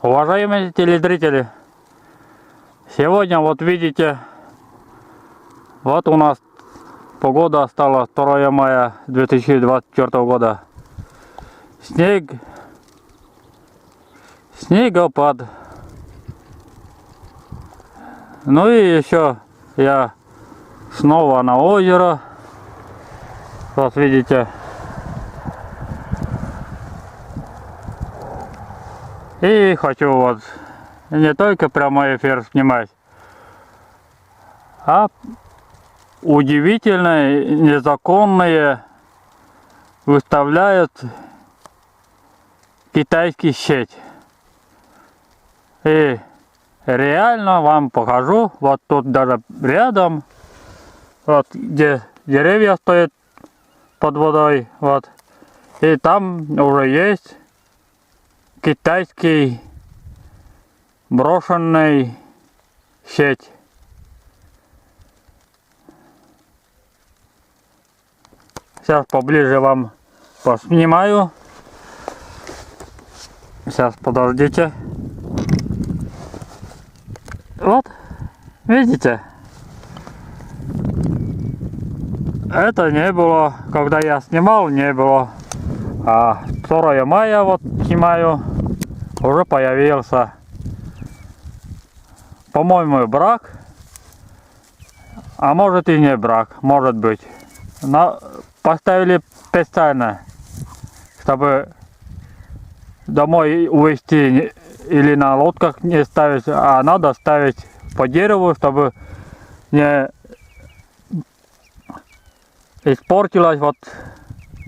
Уважаемые телезрители, сегодня вот видите, вот у нас погода стала 2 мая 2024 года. Снегопад. Ну и еще я снова на озеро. Вот видите. И хочу вот не только прямой эфир снимать, а удивительные, незаконные выставляют китайский сеть. И реально вам покажу, вот тут даже рядом, вот где деревья стоят под водой, вот, и там уже есть китайский брошенный сеть. Сейчас поближе вам поснимаю. Сейчас, подождите. Вот, видите? Это не было, когда я снимал, не было. А 2 мая вот снимаю, уже появился. По-моему, брак. А может и не брак, может быть. Но поставили специально, чтобы домой увезти или на лодках не ставить, а надо ставить по дереву, чтобы не испортилось. Вот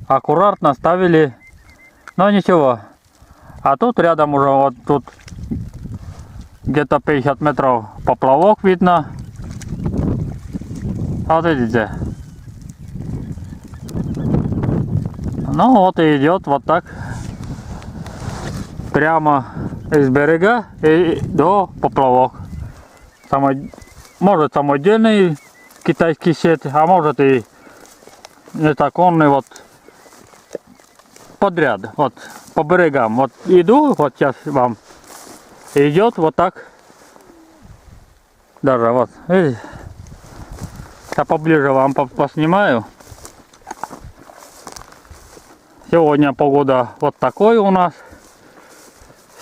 аккуратно ставили, но ничего. А тут рядом уже вот тут где-то 50 метров поплавок видно. Вот видите. Ну вот и идет вот так прямо из берега и до поплавок. Может самодельный китайский сеть, а может и незаконный вот подряд, вот по берегам. Вот иду, вот сейчас вам идет вот так. Даже вот, видите? Я поближе вам поснимаю. Сегодня погода вот такой у нас.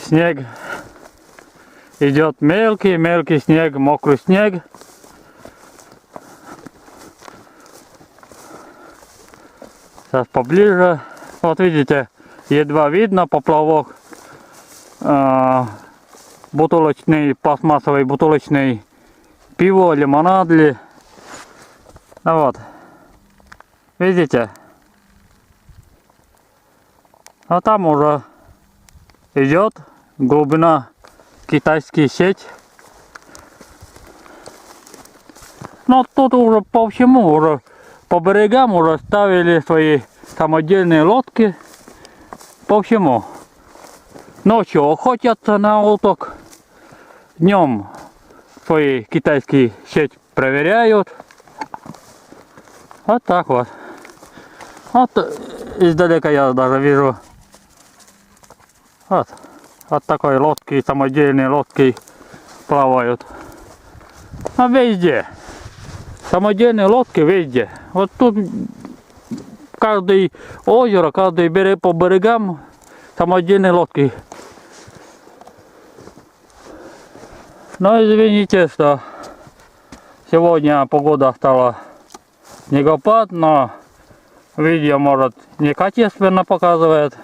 Снег идет мелкий снег, мокрый снег. Сейчас поближе. Вот видите, едва видно поплавок. Бутылочный, пластмассовый бутылочный пиво, лимонад ли. Ну вот, видите? А там уже идет глубина китайский сеть. Но тут уже по всему, уже по берегам уже ставили свои самодельные лодки. По всему. Ночью охотятся на уток. Днем свои китайские сеть проверяют. Вот так вот. Вот издалека я даже вижу. Вот. Вот такой лодки, самодельные лодки плавают. А везде. Самодельные лодки везде. Вот тут каждый озеро, каждый берег по берегам самодельные лодки. Но извините, что сегодня погода стала снегопад, но видео может некачественно показывает.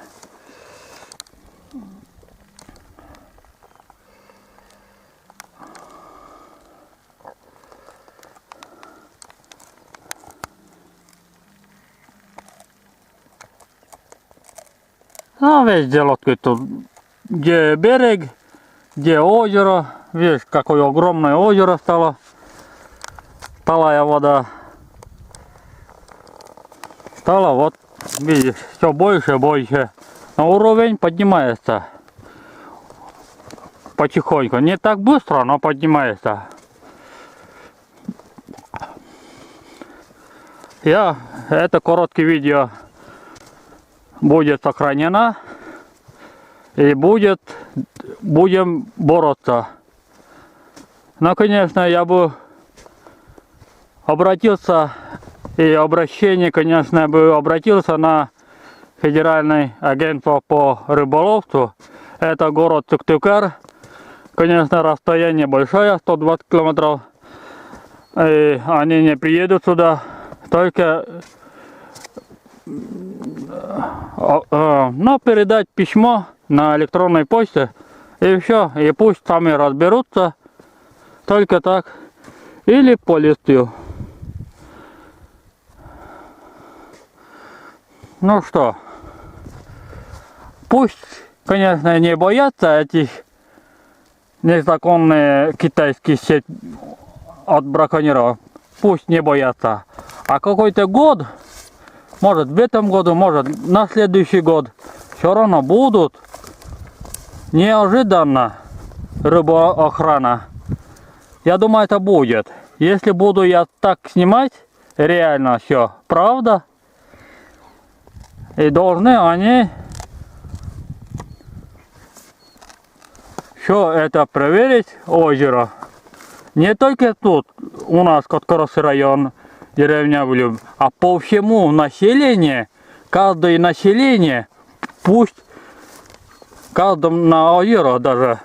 А везде лодки тут, где берег, где озеро. Видишь, какое огромное озеро стало. Талая вода. Стало вот, видишь, все больше и больше. Но уровень поднимается. Потихоньку. Не так быстро, но поднимается. Это короткое видео будет сохранено И будем бороться. Но, конечно, я бы обратился, и обращение, конечно, бы обратился на Федеральное агентство по рыболовству. Это город Сыктывкар. Конечно, расстояние большое, 120 километров. И они не приедут сюда, только передать письмо на электронной почте, и все, и пусть сами разберутся, только так, или по листу. Ну что, пусть, конечно, не боятся этих незаконных китайских сетей от браконьеров, пусть не боятся, а какой-то год, может в этом году, может на следующий год, все равно будут неожиданно рыбоохрана. Я думаю, это будет. Если буду я так снимать, реально все, правда, и должны они все это проверить, озеро. Не только тут, у нас Коткоросский район, деревня Влюб, а по всему населению, каждое население, пусть каждом на озеро даже,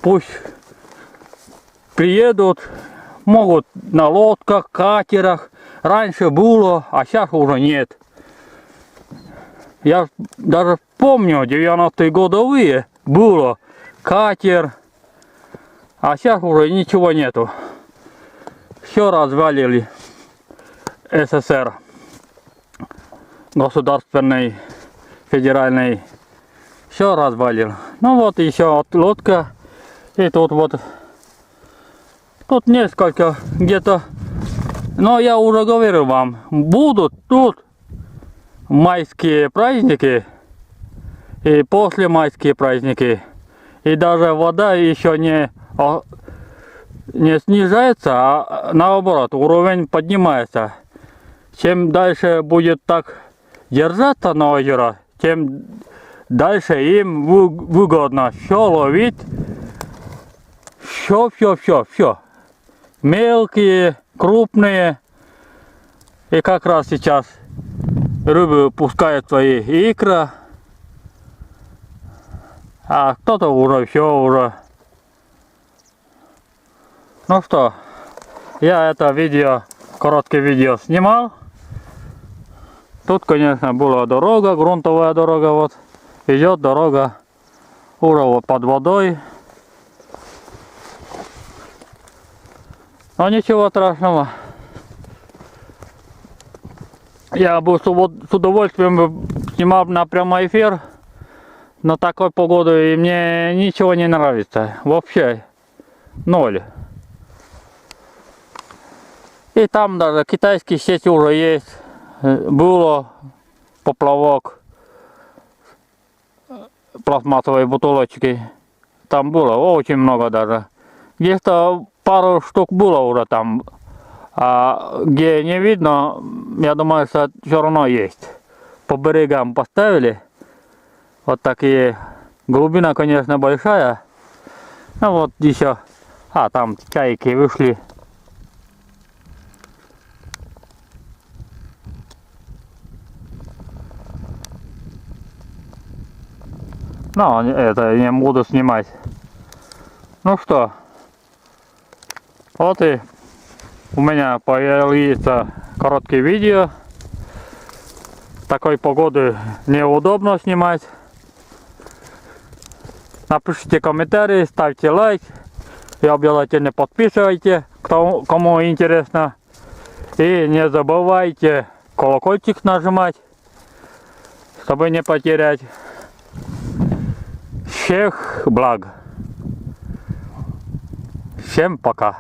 пусть приедут, могут на лодках, катерах, раньше было, а сейчас уже нет. Я даже помню, 90-е годовые было катер, а сейчас уже ничего нету. Все развалили. СССР, государственный, федеральный, все развалил. Ну вот еще от лодка, и тут вот, тут несколько где-то, но я уже говорил вам, будут тут майские праздники и после майские праздники, и даже вода еще не снижается, а наоборот, уровень поднимается. Чем дальше будет так держаться на озеро, тем дальше им выгодно все ловить, все. Мелкие, крупные. И как раз сейчас рыбы пускают свои икры, а кто-то уже все. Ну что, я это видео, короткое видео снимал. Тут, конечно, была дорога, грунтовая дорога, вот. Идет дорога уже вот под водой. Но ничего страшного. Я бы с удовольствием снимал на прямой эфир, но такой погоды и мне ничего не нравится. Вообще ноль. И там даже китайские сети уже есть. Было поплавок, пластмассовые бутылочки. Там было очень много даже. Где-то пару штук было уже там. А где не видно, я думаю, что все равно есть. По берегам поставили. Вот такие. Глубина, конечно, большая. Ну вот еще. А, там чайки вышли. Но это не буду снимать. Ну что, вот и у меня появится короткое видео. Такой погоды неудобно снимать. Напишите комментарии, ставьте лайк и обязательно подписывайтесь, кому интересно. И не забывайте колокольчик нажимать, чтобы не потерять. Всех благ. Всем пока.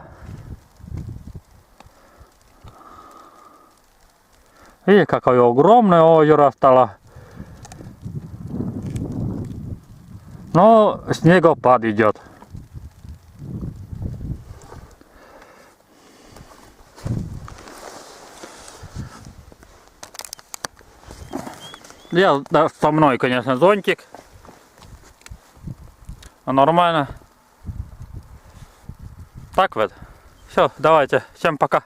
И какое огромное озеро стало. Но снегопад идет. Я со мной, конечно, зонтик. Нормально. Так вот. Все, давайте. Всем пока.